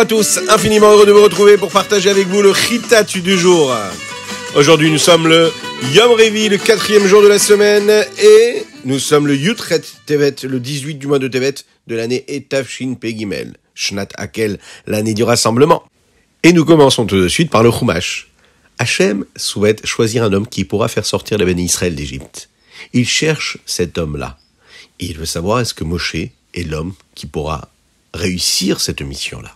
à tous, infiniment heureux de vous retrouver pour partager avec vous le Chitat du jour. Aujourd'hui nous sommes le Yom Revi, le 4e jour de la semaine, et nous sommes le Yutret Tevet, le 18 du mois de Tevet de l'année Etavshin Pegimel, Shnat Hakel, l'année du rassemblement. Et nous commençons tout de suite par le Chumash. Hachem souhaite choisir un homme qui pourra faire sortir les bénis Israël d'Égypte. Il cherche cet homme-là. Et il veut savoir est-ce que Moshe est l'homme qui pourra réussir cette mission-là.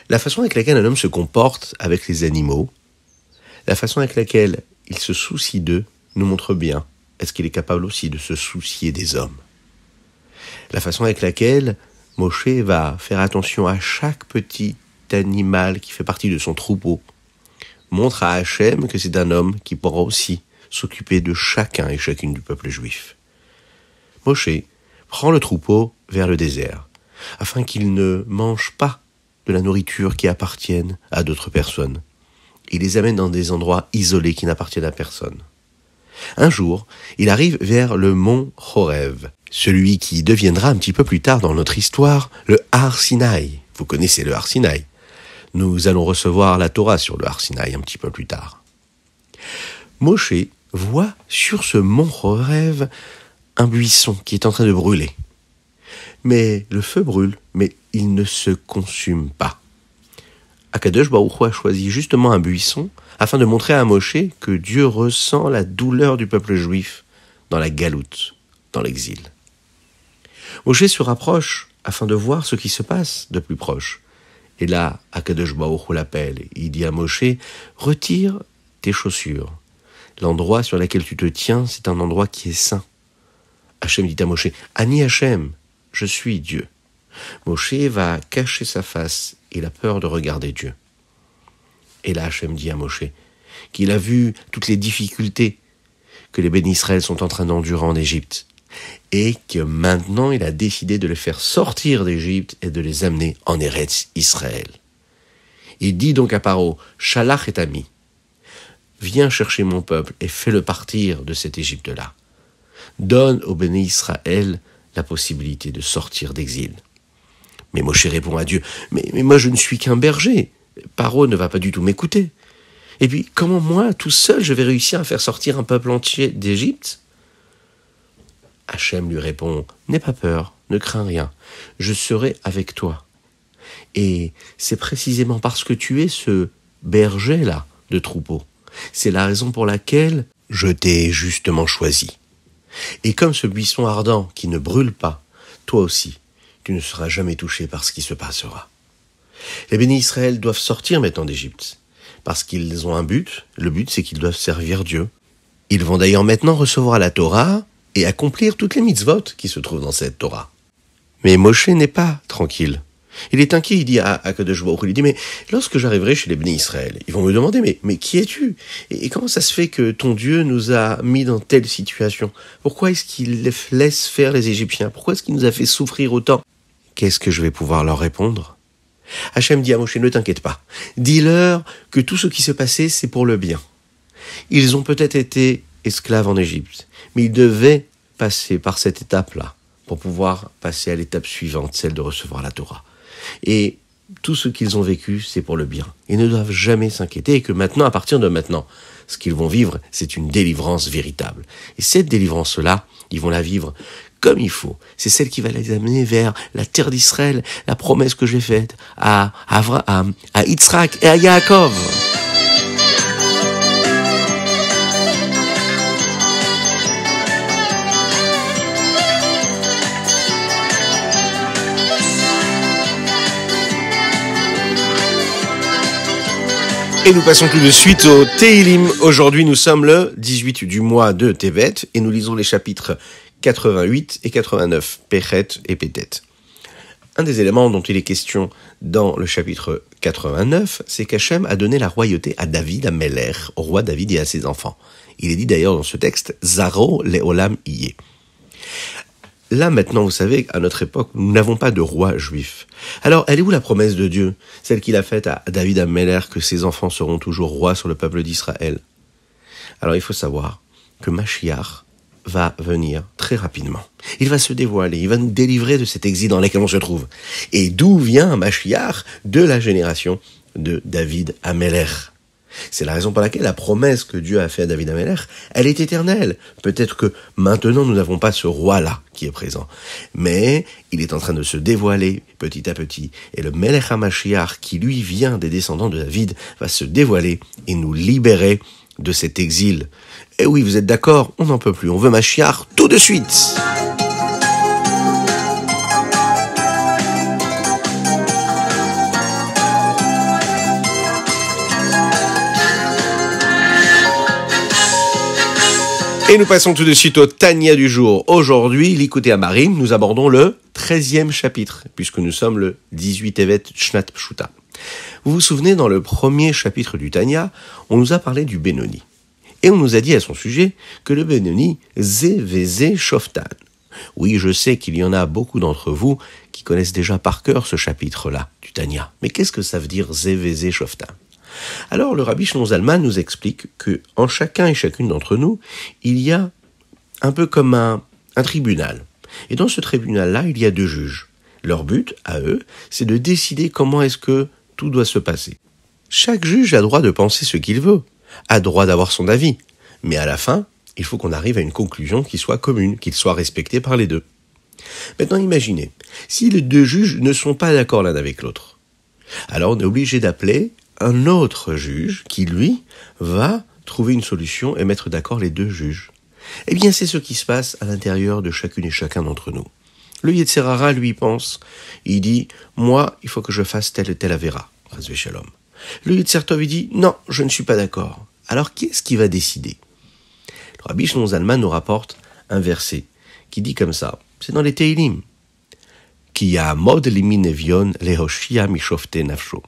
La façon avec laquelle un homme se comporte avec les animaux, la façon avec laquelle il se soucie d'eux, nous montre bien est-ce qu'il est capable aussi de se soucier des hommes. La façon avec laquelle Moshe va faire attention à chaque petit animal qui fait partie de son troupeau montre à Hachem que c'est un homme qui pourra aussi s'occuper de chacun et chacune du peuple juif. Moshe prend le troupeau vers le désert, afin qu'il ne mange pas de la nourriture qui appartienne à d'autres personnes. Il les amène dans des endroits isolés qui n'appartiennent à personne. Un jour, il arrive vers le mont Horev, celui qui deviendra un petit peu plus tard dans notre histoire le Har Sinaï. Vous connaissez le Har Sinaï. Nous allons recevoir la Torah sur le Har Sinaï un petit peu plus tard. Moshe voit sur ce mont Horev un buisson qui est en train de brûler. Mais le feu brûle, mais il ne se consume pas. Akadosh Baruch Hu a choisi justement un buisson afin de montrer à Moshe que Dieu ressent la douleur du peuple juif dans la galoute, dans l'exil. Moshe se rapproche afin de voir ce qui se passe de plus proche. Et là, Akadosh Baruch Hu l'appelle. Il dit à Moshe, retire tes chaussures. L'endroit sur lequel tu te tiens, c'est un endroit qui est saint. Hachem dit à Moshe, Ani Hachem, je suis Dieu. Moshe va cacher sa face, il a peur de regarder Dieu. Et là, Hachem dit à Moshe qu'il a vu toutes les difficultés que les bénis Israël sont en train d'endurer en Égypte, et que maintenant il a décidé de les faire sortir d'Égypte et de les amener en Eretz Israël. Il dit donc à Paro, Shalach et ami, viens chercher mon peuple et fais-le partir de cette Égypte-là. Donne aux bénis Israël la possibilité de sortir d'exil. Mais Moshe répond à Dieu, mais moi je ne suis qu'un berger, Paro ne va pas du tout m'écouter. Et puis comment moi, tout seul, je vais réussir à faire sortir un peuple entier d'Égypte ? Hachem lui répond, n'aie pas peur, ne crains rien, je serai avec toi. Et c'est précisément parce que tu es ce berger-là de troupeau. C'est la raison pour laquelle je t'ai justement choisi. Et comme ce buisson ardent qui ne brûle pas, toi aussi, tu ne seras jamais touché par ce qui se passera. Les bénis Israël doivent sortir maintenant d'Égypte, parce qu'ils ont un but. Le but, c'est qu'ils doivent servir Dieu. Ils vont d'ailleurs maintenant recevoir la Torah et accomplir toutes les mitzvot qui se trouvent dans cette Torah. Mais Moshe n'est pas tranquille. Il est inquiet, il dit à Akadosh Baruch Hu, il dit, mais lorsque j'arriverai chez les bénis Israël, ils vont me demander, mais qui es-tu ? Et comment ça se fait que ton Dieu nous a mis dans telle situation ? Pourquoi est-ce qu'il laisse faire les Égyptiens ? Pourquoi est-ce qu'il nous a fait souffrir autant ? Qu'est-ce que je vais pouvoir leur répondre ? Hachem dit à Moshe, ne t'inquiète pas. Dis-leur que tout ce qui s'est passé, c'est pour le bien. Ils ont peut-être été esclaves en Égypte, mais ils devaient passer par cette étape-là pour pouvoir passer à l'étape suivante, celle de recevoir la Torah. Et tout ce qu'ils ont vécu, c'est pour le bien. Ils ne doivent jamais s'inquiéter et que maintenant, à partir de maintenant, ce qu'ils vont vivre, c'est une délivrance véritable. Et cette délivrance-là, ils vont la vivre comme il faut. C'est celle qui va les amener vers la terre d'Israël, la promesse que j'ai faite à Abraham, à Yitzhak et à Yaakov. Et nous passons tout de suite au Tehilim. Aujourd'hui, nous sommes le 18 du mois de Tevet et nous lisons les chapitres 88 et 89, Péchet et Pétet. Un des éléments dont il est question dans le chapitre 89, c'est qu'Hachem a donné la royauté à David, à Meler, au roi David et à ses enfants. Il est dit d'ailleurs dans ce texte, Zaro leolam yeh. Là, maintenant, vous savez, à notre époque, nous n'avons pas de roi juif. Alors, elle est où la promesse de Dieu, celle qu'il a faite à David Améler, que ses enfants seront toujours rois sur le peuple d'Israël? Alors, il faut savoir que Mashiach va venir très rapidement. Il va se dévoiler, il va nous délivrer de cet exil dans lequel on se trouve. Et d'où vient Mashiach? De la génération de David Amelech. C'est la raison pour laquelle la promesse que Dieu a faite à David Amelech, elle est éternelle. Peut-être que maintenant nous n'avons pas ce roi-là qui est présent, mais il est en train de se dévoiler petit à petit. Et le Melech HaMashiach, qui lui vient des descendants de David, va se dévoiler et nous libérer de cet exil. Et oui, vous êtes d'accord, on n'en peut plus, on veut Mashiach tout de suite. Et nous passons tout de suite au Tanya du jour. Aujourd'hui, l'écoutez à Marim, nous abordons le 13e chapitre, puisque nous sommes le 18 Evet Shnat Pshuta. Vous vous souvenez, dans le premier chapitre du Tanya, on nous a parlé du Benoni. Et on nous a dit à son sujet que le Benoni, Zé Vézé Shoftan. Oui, je sais qu'il y en a beaucoup d'entre vous qui connaissent déjà par cœur ce chapitre-là du Tanya. Mais qu'est-ce que ça veut dire Zé Vézé Shoftan? Alors, le Rabbi Shlomo Zalman nous explique que en chacun et chacune d'entre nous, il y a un peu comme un tribunal. Et dans ce tribunal-là, il y a deux juges. Leur but, à eux, c'est de décider comment est-ce que tout doit se passer. Chaque juge a droit de penser ce qu'il veut, a droit d'avoir son avis. Mais à la fin, il faut qu'on arrive à une conclusion qui soit commune, qu'il soit respecté par les deux. Maintenant, imaginez, si les deux juges ne sont pas d'accord l'un avec l'autre, alors on est obligé d'appeler un autre juge qui, lui, va trouver une solution et mettre d'accord les deux juges. Eh bien, c'est ce qui se passe à l'intérieur de chacune et chacun d'entre nous. Le Yetzer Hara, lui, pense, il dit, moi, il faut que je fasse telle et telle avéra, Chas v'Shalom. Le Yetzer Tov, il dit, non, je ne suis pas d'accord. Alors, qui est-ce qui va décider? Le Rabbi Shlomo Zalman nous rapporte un verset qui dit comme ça, c'est dans les Teilim, Ki ya'amod limin evion lehoshia mishofte nafsho.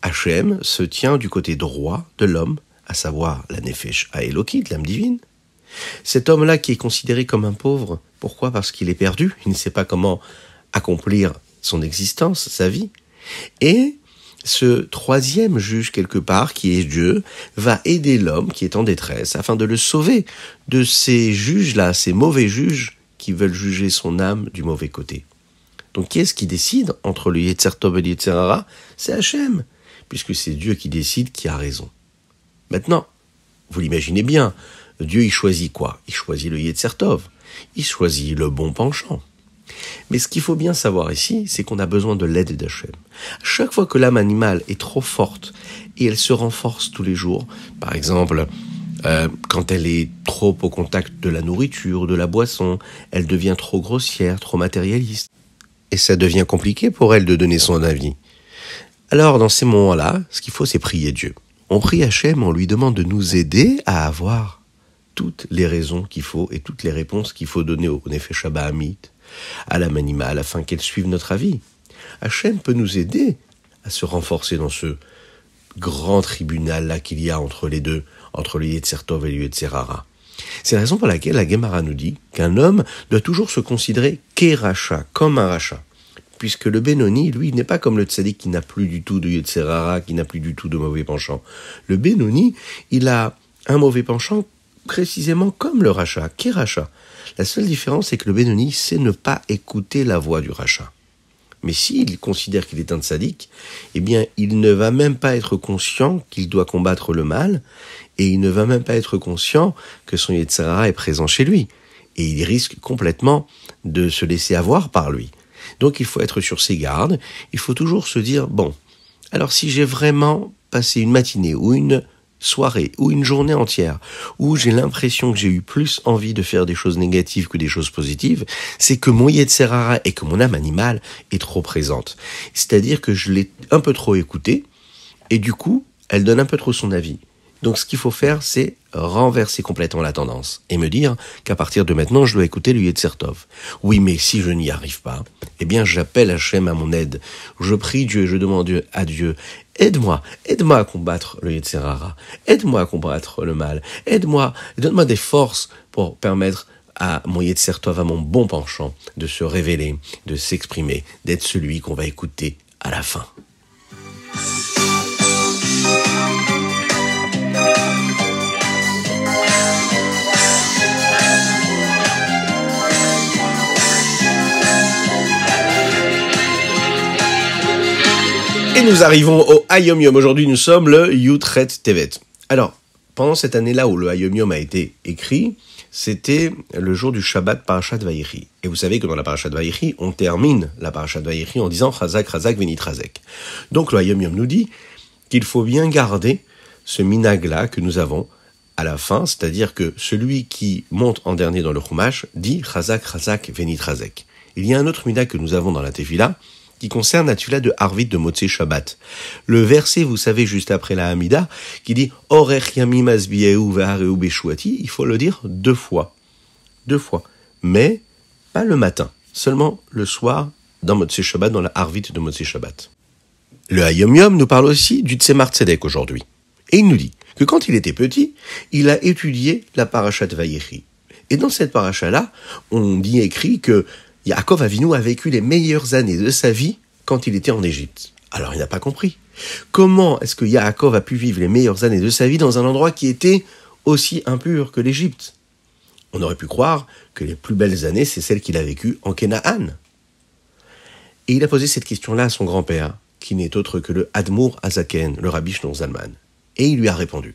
Hachem se tient du côté droit de l'homme, à savoir la Nefesh Haelokit, l'âme divine. Cet homme-là qui est considéré comme un pauvre, pourquoi? Parce qu'il est perdu, il ne sait pas comment accomplir son existence, sa vie. Et ce troisième juge quelque part, qui est Dieu, va aider l'homme qui est en détresse afin de le sauver de ces juges-là, ces mauvais juges qui veulent juger son âme du mauvais côté. Donc qui est-ce qui décide entre le Yetzer Tov et le Yetzer Hara? C'est Hachem, puisque c'est Dieu qui décide qui a raison. Maintenant, vous l'imaginez bien, Dieu il choisit quoi? Il choisit le Yetzer Tov, il choisit le bon penchant. Mais ce qu'il faut bien savoir ici, c'est qu'on a besoin de l'aide d'Hachem. Chaque fois que l'âme animale est trop forte et elle se renforce tous les jours, par exemple, quand elle est trop au contact de la nourriture, de la boisson, elle devient trop grossière, trop matérialiste. Et ça devient compliqué pour elle de donner son avis. Alors, dans ces moments-là, ce qu'il faut, c'est prier Dieu. On prie Hachem, on lui demande de nous aider à avoir toutes les raisons qu'il faut et toutes les réponses qu'il faut donner au Nefesh Habahamit, à l'âme animale, afin qu'elle suive notre avis. Hachem peut nous aider à se renforcer dans ce grand tribunal-là qu'il y a entre les deux, entre le Yetzer Tov et le Yetzer Hara. C'est la raison pour laquelle la Gemara nous dit qu'un homme doit toujours se considérer qu'Eracha, comme un rachat. Puisque le Benoni, lui, n'est pas comme le Tzadik qui n'a plus du tout de Yetzer Hara, qui n'a plus du tout de mauvais penchant. Le Benoni, il a un mauvais penchant précisément comme le rachat, qu'Eracha. La seule différence, c'est que le Benoni sait ne pas écouter la voix du rachat. Mais s'il considère qu'il est un tzaddik, eh bien, il ne va même pas être conscient qu'il doit combattre le mal, et il ne va même pas être conscient que son Yetzer Hara est présent chez lui. Et il risque complètement de se laisser avoir par lui. Donc il faut être sur ses gardes, il faut toujours se dire, bon, alors si j'ai vraiment passé une matinée ou une soirée ou une journée entière où j'ai l'impression que j'ai eu plus envie de faire des choses négatives que des choses positives, c'est que mon Yetzer Hara et que mon âme animale est trop présente. C'est-à-dire que je l'ai un peu trop écoutée et du coup, elle donne un peu trop son avis. Donc ce qu'il faut faire, c'est renverser complètement la tendance et me dire qu'à partir de maintenant, je dois écouter le Yetzer Tov. Oui, mais si je n'y arrive pas, eh bien j'appelle Hachem à mon aide. Je prie Dieu et je demande à Dieu, aide-moi à combattre le Yetzer Hara, aide-moi à combattre le mal, aide-moi, donne-moi des forces pour permettre à mon Yetzer Tov, à mon bon penchant, de se révéler, de s'exprimer, d'être celui qu'on va écouter à la fin. nous arrivons au Hayom Yom. Aujourd'hui, nous sommes le Yutret Tevet. Alors, pendant cette année-là où le Hayom Yom a été écrit, c'était le jour du Shabbat Parashat Vayechi. Et vous savez que dans la Parashat Vayechi, on termine la Parashat Vayechi en disant Chazak, Chazak, Venit Chazek. Donc le Hayom Yom nous dit qu'il faut bien garder ce minag-là que nous avons à la fin, c'est-à-dire que celui qui monte en dernier dans le Chumash dit Chazak, Chazak, Venit Chazek. Il y a un autre minag que nous avons dans la Tefila qui concerne la Tefila de Arvit de Motzei Shabbat. Le verset, vous savez, juste après la Hamida, qui dit « Orech yamim azbiyehu ve'areu beshuati », il faut le dire 2 fois. 2 fois. Mais pas le matin, seulement le soir dans Motzei Shabbat, dans la Arvit de Motzei Shabbat. Le Hayom Yom nous parle aussi du Tzemar Tzedek aujourd'hui. Et il nous dit que quand il était petit, il a étudié la Parashat Vayechi. Et dans cette parasha-là, on dit écrit que Yaakov Avinu a vécu les meilleures années de sa vie quand il était en Égypte. Alors il n'a pas compris. Comment est-ce que Yaakov a pu vivre les meilleures années de sa vie dans un endroit qui était aussi impur que l'Égypte? On aurait pu croire que les plus belles années, c'est celles qu'il a vécues en Canaan. Et il a posé cette question-là à son grand-père, qui n'est autre que le Admour Azaken, le Rabbi Shneur Zalman. Et il lui a répondu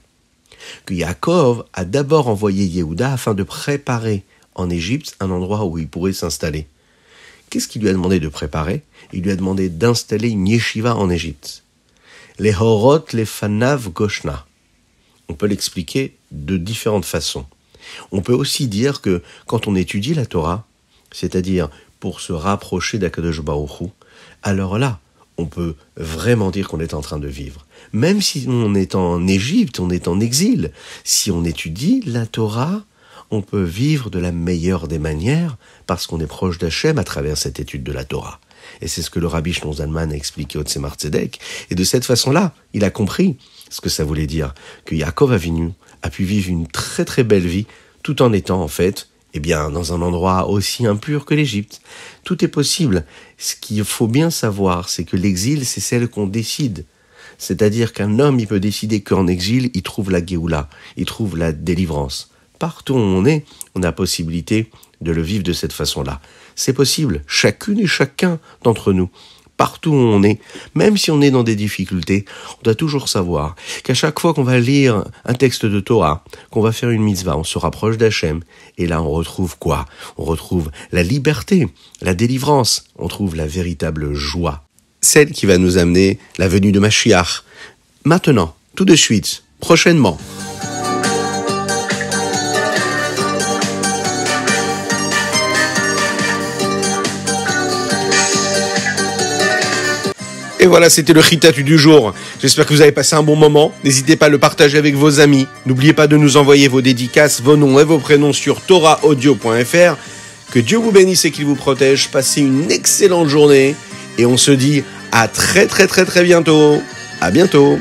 que Yaakov a d'abord envoyé Yehuda afin de préparer en Égypte un endroit où il pourrait s'installer. Qu'est-ce qu'il lui a demandé de préparer? Il lui a demandé d'installer une yeshiva en Égypte. Les horot, les fanav goshna. On peut l'expliquer de différentes façons. On peut aussi dire que quand on étudie la Torah, c'est-à-dire pour se rapprocher d'Akadosh Baruch Hu, alors là, on peut vraiment dire qu'on est en train de vivre. Même si on est en Égypte, on est en exil, si on étudie la Torah, on peut vivre de la meilleure des manières parce qu'on est proche d'Hachem à travers cette étude de la Torah. Et c'est ce que le Rabbi Shneur Zalman a expliqué au Tzemar Tzedek. Et de cette façon-là, il a compris ce que ça voulait dire, que Yaakov Avinu a pu vivre une très très belle vie tout en étant en fait dans un endroit aussi impur que l'Égypte. Tout est possible. Ce qu'il faut bien savoir, c'est que l'exil, c'est celle qu'on décide. C'est-à-dire qu'un homme, il peut décider qu'en exil, il trouve la Géoula, il trouve la délivrance. Partout où on est, on a possibilité de le vivre de cette façon-là. C'est possible, chacune et chacun d'entre nous. Partout où on est, même si on est dans des difficultés, on doit toujours savoir qu'à chaque fois qu'on va lire un texte de Torah, qu'on va faire une mitzvah, on se rapproche d'Hachem. Et là, on retrouve quoi? On retrouve la liberté, la délivrance, on trouve la véritable joie. Celle qui va nous amener la venue de Mashiach. Maintenant, tout de suite, prochainement. Et voilà, c'était le Chitatu du jour. J'espère que vous avez passé un bon moment. N'hésitez pas à le partager avec vos amis. N'oubliez pas de nous envoyer vos dédicaces, vos noms et vos prénoms sur torahaudio.fr. Que Dieu vous bénisse et qu'il vous protège. Passez une excellente journée. Et on se dit à très très très très bientôt. À bientôt.